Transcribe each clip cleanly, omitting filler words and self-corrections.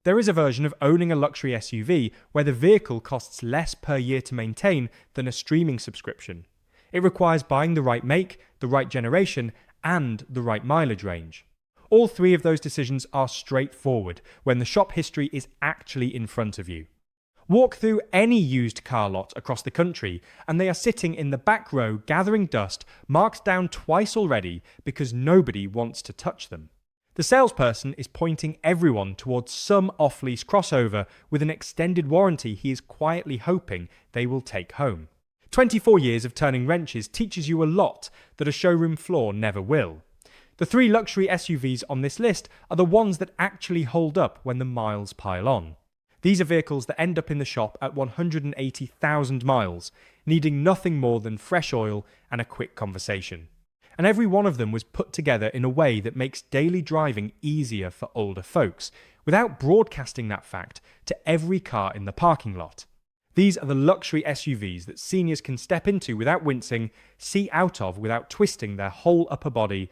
There is a version of owning a luxury SUV where the vehicle costs less per year to maintain than a streaming subscription. It requires buying the right make, the right generation, and the right mileage range. All three of those decisions are straightforward when the shop history is actually in front of you. Walk through any used car lot across the country, and they are sitting in the back row gathering dust, marked down twice already because nobody wants to touch them. The salesperson is pointing everyone towards some off-lease crossover with an extended warranty he is quietly hoping they will take home. 24 years of turning wrenches teaches you a lot that a showroom floor never will. The three luxury SUVs on this list are the ones that actually hold up when the miles pile on. These are vehicles that end up in the shop at 180,000 miles, needing nothing more than fresh oil and a quick conversation. And every one of them was put together in a way that makes daily driving easier for older folks, without broadcasting that fact to every car in the parking lot. These are the luxury SUVs that seniors can step into without wincing, see out of without twisting their whole upper body,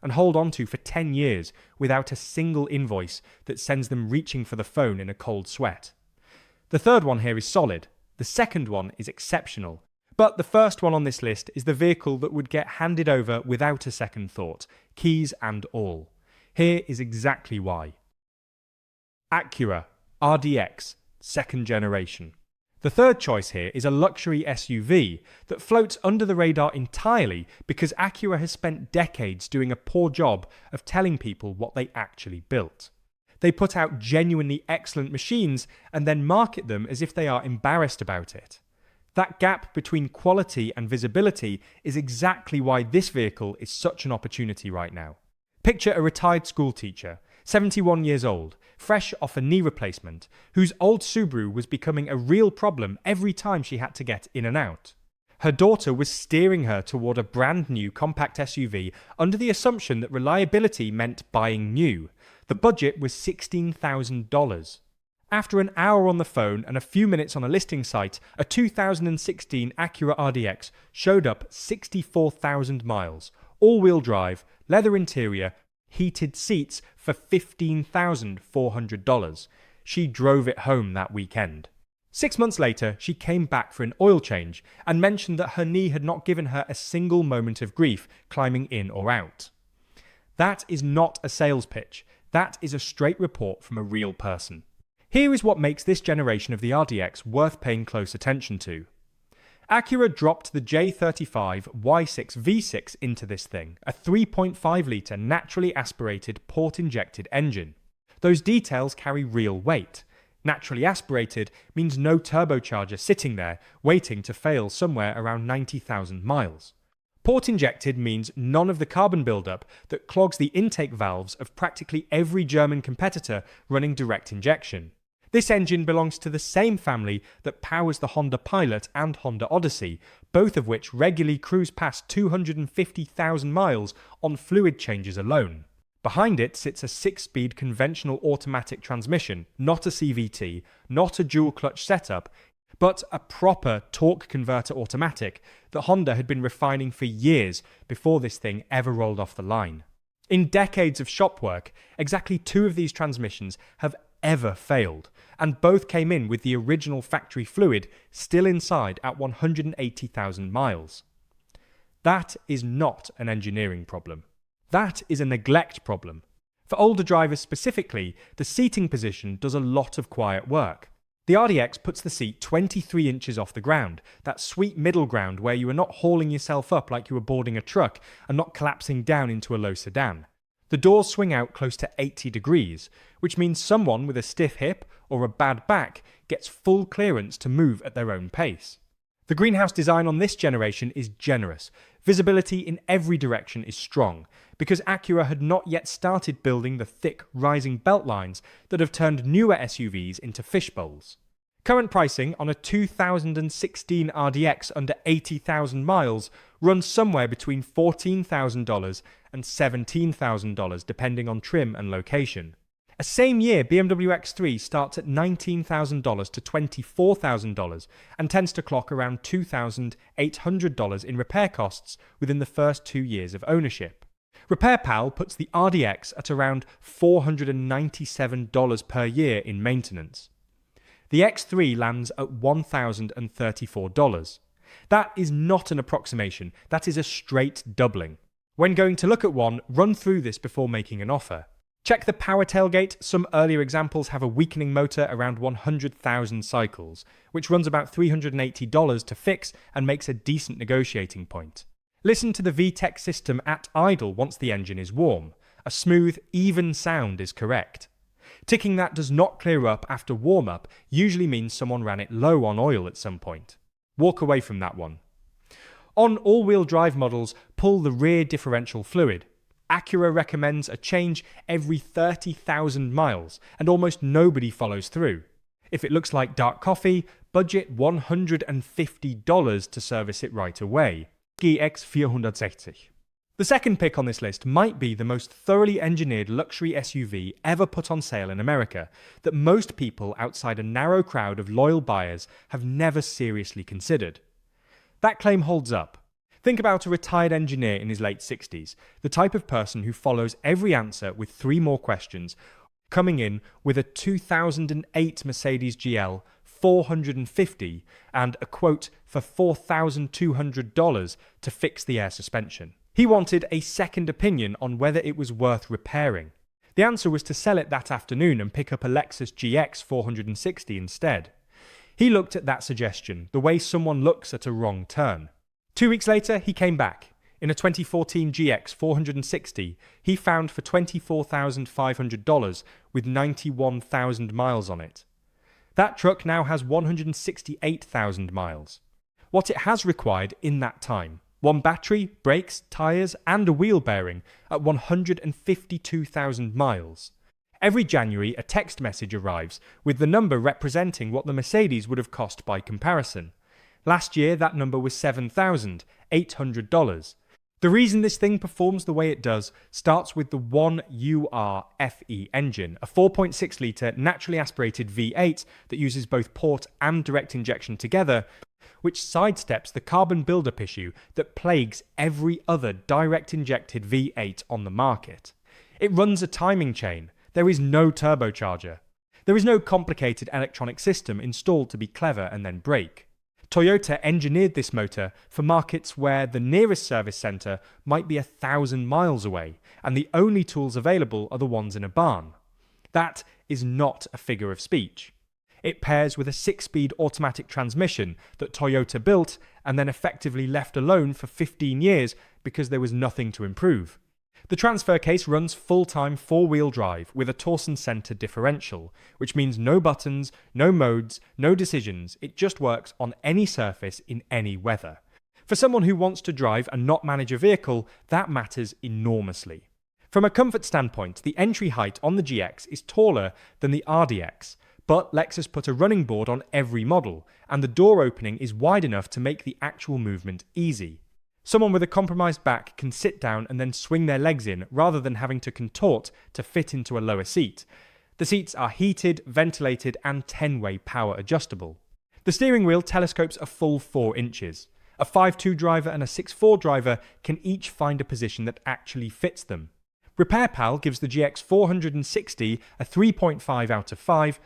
and hold on to for 10 years without a single invoice that sends them reaching for the phone in a cold sweat. The third one here is solid. The second one is exceptional. But the first one on this list is the vehicle that would get handed over without a second thought, keys and all. Here is exactly why. Acura RDX, second generation. The third choice here is a luxury SUV that floats under the radar entirely because Acura has spent decades doing a poor job of telling people what they actually built. They put out genuinely excellent machines and then market them as if they are embarrassed about it. That gap between quality and visibility is exactly why this vehicle is such an opportunity right now. Picture a retired school teacher, 71 years old, fresh off a knee replacement, whose old Subaru was becoming a real problem every time she had to get in and out. Her daughter was steering her toward a brand new compact SUV under the assumption that reliability meant buying new. The budget was $16,000. After an hour on the phone and a few minutes on a listing site, a 2016 Acura RDX showed up 64,000 miles, all-wheel drive, leather interior, heated seats for $15,400. She drove it home that weekend. 6 months later, she came back for an oil change and mentioned that her knee had not given her a single moment of grief climbing in or out. That is not a sales pitch. That is a straight report from a real person. Here is what makes this generation of the RDX worth paying close attention to. Acura dropped the J35 Y6 V6 into this thing, a 3.5-litre naturally aspirated port-injected engine. Those details carry real weight. Naturally aspirated means no turbocharger sitting there, waiting to fail somewhere around 90,000 miles. Port-injected means none of the carbon buildup that clogs the intake valves of practically every German competitor running direct injection. This engine belongs to the same family that powers the Honda Pilot and Honda Odyssey, both of which regularly cruise past 250,000 miles on fluid changes alone. Behind it sits a 6-speed conventional automatic transmission, not a CVT, not a dual-clutch setup, but a proper torque converter automatic that Honda had been refining for years before this thing ever rolled off the line. In decades of shop work, exactly 2 of these transmissions have ever failed, and both came in with the original factory fluid still inside at 180,000 miles. That is not an engineering problem. That is a neglect problem. For older drivers specifically, the seating position does a lot of quiet work. The RDX puts the seat 23 inches off the ground, that sweet middle ground where you are not hauling yourself up like you were boarding a truck and not collapsing down into a low sedan. The doors swing out close to 80 degrees, which means someone with a stiff hip or a bad back gets full clearance to move at their own pace. The greenhouse design on this generation is generous. Visibility in every direction is strong, because Acura had not yet started building the thick, rising belt lines that have turned newer SUVs into fishbowls. Current pricing on a 2016 RDX under 80,000 miles runs somewhere between $14,000 and $17,000 depending on trim and location. A same year BMW X3 starts at $19,000 to $24,000 and tends to clock around $2,800 in repair costs within the first 2 years of ownership. RepairPal puts the RDX at around $497 per year in maintenance. The X3 lands at $1,034. That is not an approximation, that is a straight doubling. When going to look at one, run through this before making an offer. Check the power tailgate. Some earlier examples have a weakening motor around 100,000 cycles, which runs about $380 to fix and makes a decent negotiating point. Listen to the VTEC system at idle once the engine is warm. A smooth, even sound is correct. Ticking that does not clear up after warm-up usually means someone ran it low on oil at some point. Walk away from that one. On all-wheel drive models, pull the rear differential fluid. Acura recommends a change every 30,000 miles, and almost nobody follows through. If it looks like dark coffee, budget $150 to service it right away. GX 460. The second pick on this list might be the most thoroughly engineered luxury SUV ever put on sale in America, that most people outside a narrow crowd of loyal buyers have never seriously considered. That claim holds up. Think about a retired engineer in his late 60s, the type of person who follows every answer with 3 more questions, coming in with a 2008 Mercedes GL 450 and a quote for $4,200 to fix the air suspension. He wanted a second opinion on whether it was worth repairing. The answer was to sell it that afternoon and pick up a Lexus GX 460 instead. He looked at that suggestion the way someone looks at a wrong turn. 2 weeks later, he came back. In a 2014 GX 460, he found for $24,500 with 91,000 miles on it. That truck now has 168,000 miles. What it has required in that time: 1 battery, brakes, tyres and a wheel bearing at 152,000 miles. Every January a text message arrives with the number representing what the Mercedes would have cost by comparison. Last year that number was $7,800. The reason this thing performs the way it does starts with the 1UR FE engine, a 4.6 litre naturally aspirated V8 that uses both port and direct injection together, which sidesteps the carbon buildup issue that plagues every other direct injected V8 on the market. It runs a timing chain. There is no turbocharger. There is no complicated electronic system installed to be clever and then brake. Toyota engineered this motor for markets where the nearest service centre might be 1,000 miles away, and the only tools available are the ones in a barn. That is not a figure of speech. It pairs with a 6-speed automatic transmission that Toyota built and then effectively left alone for 15 years because there was nothing to improve. The transfer case runs full-time 4-wheel drive with a torsion center differential, which means no buttons, no modes, no decisions. It just works on any surface in any weather. For someone who wants to drive and not manage a vehicle, that matters enormously. From a comfort standpoint, the entry height on the GX is taller than the RDX, but Lexus put a running board on every model, and the door opening is wide enough to make the actual movement easy. Someone with a compromised back can sit down and then swing their legs in rather than having to contort to fit into a lower seat. The seats are heated, ventilated and 10-way power adjustable. The steering wheel telescopes a full 4 inches. A 5.2 driver and a 6.4 driver can each find a position that actually fits them. RepairPal gives the GX 460 a 3.5 out of 5,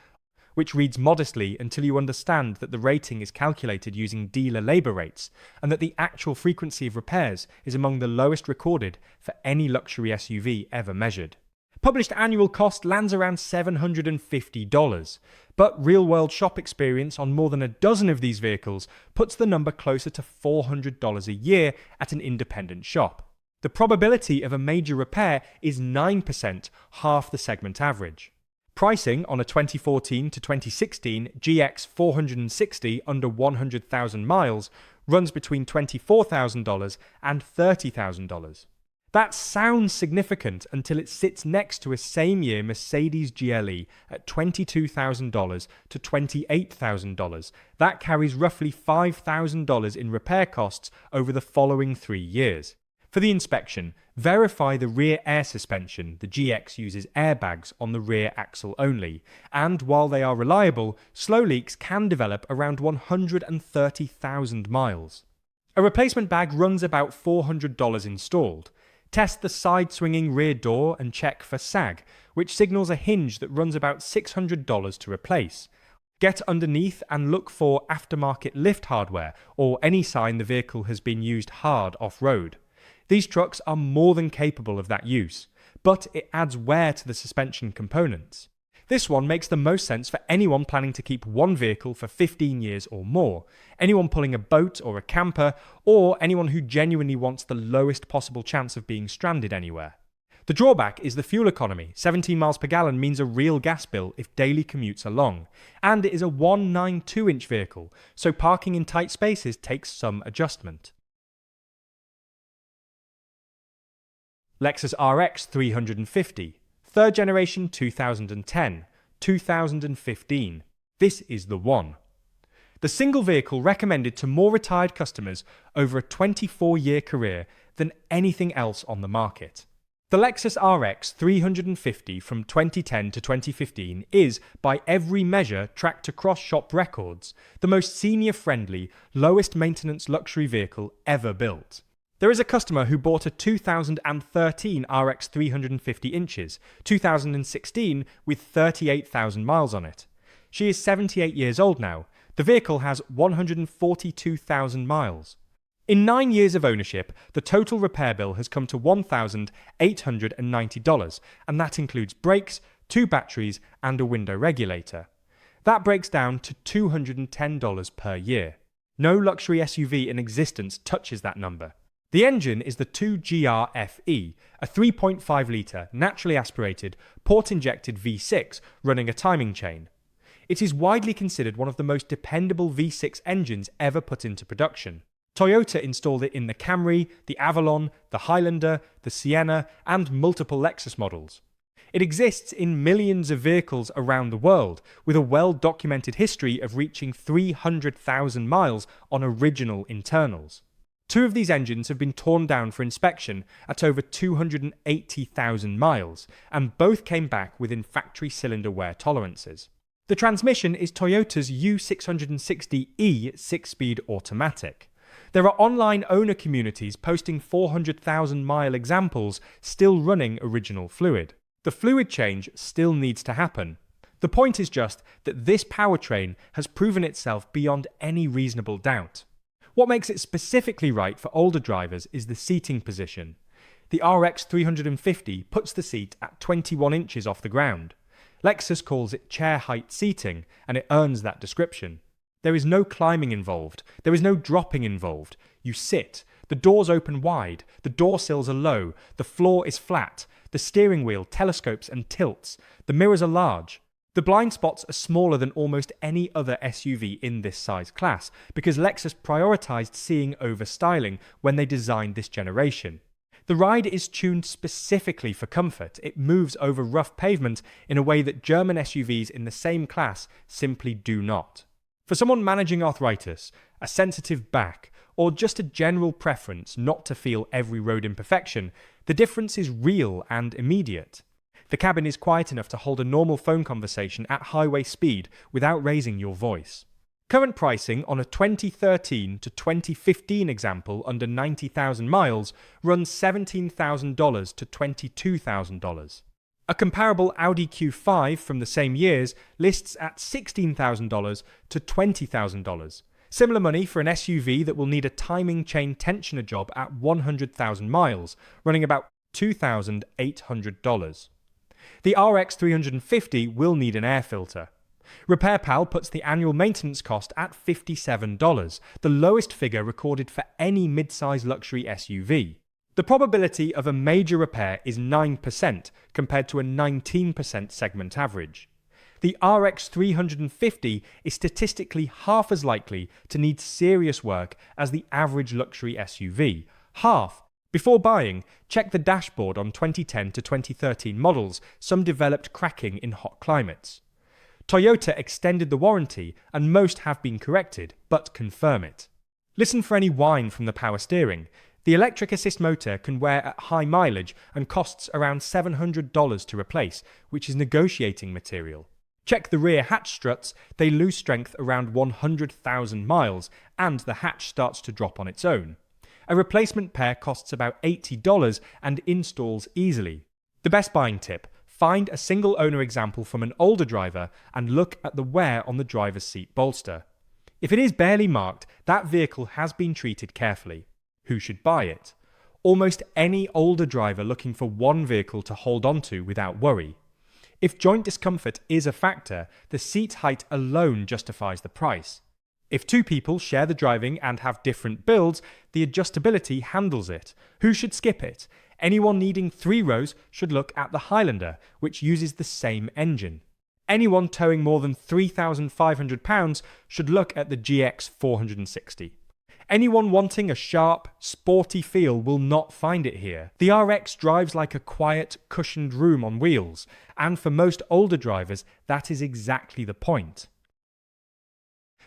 which reads modestly until you understand that the rating is calculated using dealer labour rates, and that the actual frequency of repairs is among the lowest recorded for any luxury SUV ever measured. Published annual cost lands around $750, but real-world shop experience on more than a dozen of these vehicles puts the number closer to $400 a year at an independent shop. The probability of a major repair is 9%, half the segment average. Pricing on a 2014 to 2016 GX 460 under 100,000 miles runs between $24,000 and $30,000. That sounds significant until it sits next to a same-year Mercedes GLE at $22,000 to $28,000. That carries roughly $5,000 in repair costs over the following 3 years. For the inspection, verify the rear air suspension. The GX uses airbags on the rear axle only, and while they are reliable, slow leaks can develop around 130,000 miles. A replacement bag runs about $400 installed. Test the side-swinging rear door and check for sag, which signals a hinge that runs about $600 to replace. Get underneath and look for aftermarket lift hardware or any sign the vehicle has been used hard off-road. These trucks are more than capable of that use, but it adds wear to the suspension components. This one makes the most sense for anyone planning to keep one vehicle for 15 years or more, anyone pulling a boat or a camper, or anyone who genuinely wants the lowest possible chance of being stranded anywhere. The drawback is the fuel economy. 17 miles per gallon means a real gas bill if daily commutes are long, and it is a 192-inch vehicle, so parking in tight spaces takes some adjustment. Lexus RX 350, 3rd generation 2010, 2015. This is the one. The single vehicle recommended to more retired customers over a 24-year career than anything else on the market. The Lexus RX 350 from 2010 to 2015 is, by every measure tracked across shop records, the most senior-friendly, lowest-maintenance luxury vehicle ever built. There is a customer who bought a 2013 RX 350 inches, 2016 with 38,000 miles on it. She is 78 years old now. The vehicle has 142,000 miles. In 9 years of ownership, the total repair bill has come to $1,890, and that includes brakes, 2 batteries, and a window regulator. That breaks down to $210 per year. No luxury SUV in existence touches that number. The engine is the 2GR-FE, a 3.5-litre, naturally aspirated, port-injected V6 running a timing chain. It is widely considered one of the most dependable V6 engines ever put into production. Toyota installed it in the Camry, the Avalon, the Highlander, the Sienna, and multiple Lexus models. It exists in millions of vehicles around the world, with a well-documented history of reaching 300,000 miles on original internals. 2 of these engines have been torn down for inspection at over 280,000 miles, and both came back within factory cylinder wear tolerances. The transmission is Toyota's U660E 6-speed automatic. There are online owner communities posting 400,000-mile examples still running original fluid. The fluid change still needs to happen. The point is just that this powertrain has proven itself beyond any reasonable doubt. What makes it specifically right for older drivers is the seating position. The RX 350 puts the seat at 21 inches off the ground. Lexus calls it chair height seating, and it earns that description. There is no climbing involved. There is no dropping involved. You sit. The doors open wide. The door sills are low. The floor is flat. The steering wheel telescopes and tilts. The mirrors are large. The blind spots are smaller than almost any other SUV in this size class, because Lexus prioritized seeing over styling when they designed this generation. The ride is tuned specifically for comfort. It moves over rough pavement in a way that German SUVs in the same class simply do not. For someone managing arthritis, a sensitive back, or just a general preference not to feel every road imperfection, the difference is real and immediate. The cabin is quiet enough to hold a normal phone conversation at highway speed without raising your voice. Current pricing on a 2013 to 2015 example under 90,000 miles runs $17,000 to $22,000. A comparable Audi Q5 from the same years lists at $16,000 to $20,000. Similar money for an SUV that will need a timing chain tensioner job at 100,000 miles, running about $2,800. The RX 350 will need an air filter. RepairPal puts the annual maintenance cost at $57, the lowest figure recorded for any mid-size luxury SUV. The probability of a major repair is 9% compared to a 19% segment average. The RX 350 is statistically half as likely to need serious work as the average luxury SUV. Half. Before buying, check the dashboard on 2010 to 2013 models, some developed cracking in hot climates. Toyota extended the warranty, and most have been corrected, but confirm it. Listen for any whine from the power steering. The electric assist motor can wear at high mileage and costs around $700 to replace, which is negotiating material. Check the rear hatch struts, they lose strength around 100,000 miles, and the hatch starts to drop on its own. A replacement pair costs about $80 and installs easily. The best buying tip: find a single owner example from an older driver and look at the wear on the driver's seat bolster. If it is barely marked, that vehicle has been treated carefully. Who should buy it? Almost any older driver looking for one vehicle to hold onto without worry. If joint discomfort is a factor, the seat height alone justifies the price. If two people share the driving and have different builds, the adjustability handles it. Who should skip it? Anyone needing 3 rows should look at the Highlander, which uses the same engine. Anyone towing more than 3,500 pounds should look at the GX 460. Anyone wanting a sharp, sporty feel will not find it here. The RX drives like a quiet, cushioned room on wheels, and for most older drivers, that is exactly the point.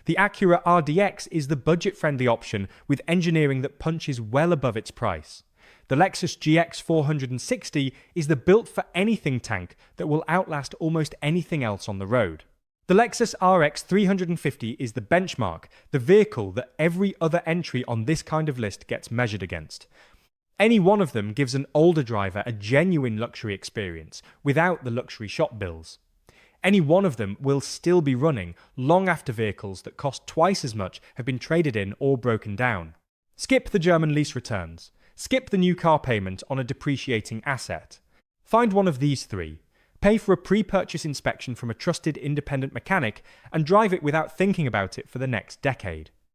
The Acura RDX is the budget-friendly option with engineering that punches well above its price. The Lexus GX 460 is the built-for-anything tank that will outlast almost anything else on the road. The Lexus RX 350 is the benchmark, the vehicle that every other entry on this kind of list gets measured against. Any one of them gives an older driver a genuine luxury experience, without the luxury shop bills. Any one of them will still be running long after vehicles that cost twice as much have been traded in or broken down. Skip the German lease returns. Skip the new car payment on a depreciating asset. Find one of these 3. Pay for a pre-purchase inspection from a trusted independent mechanic and drive it without thinking about it for the next decade.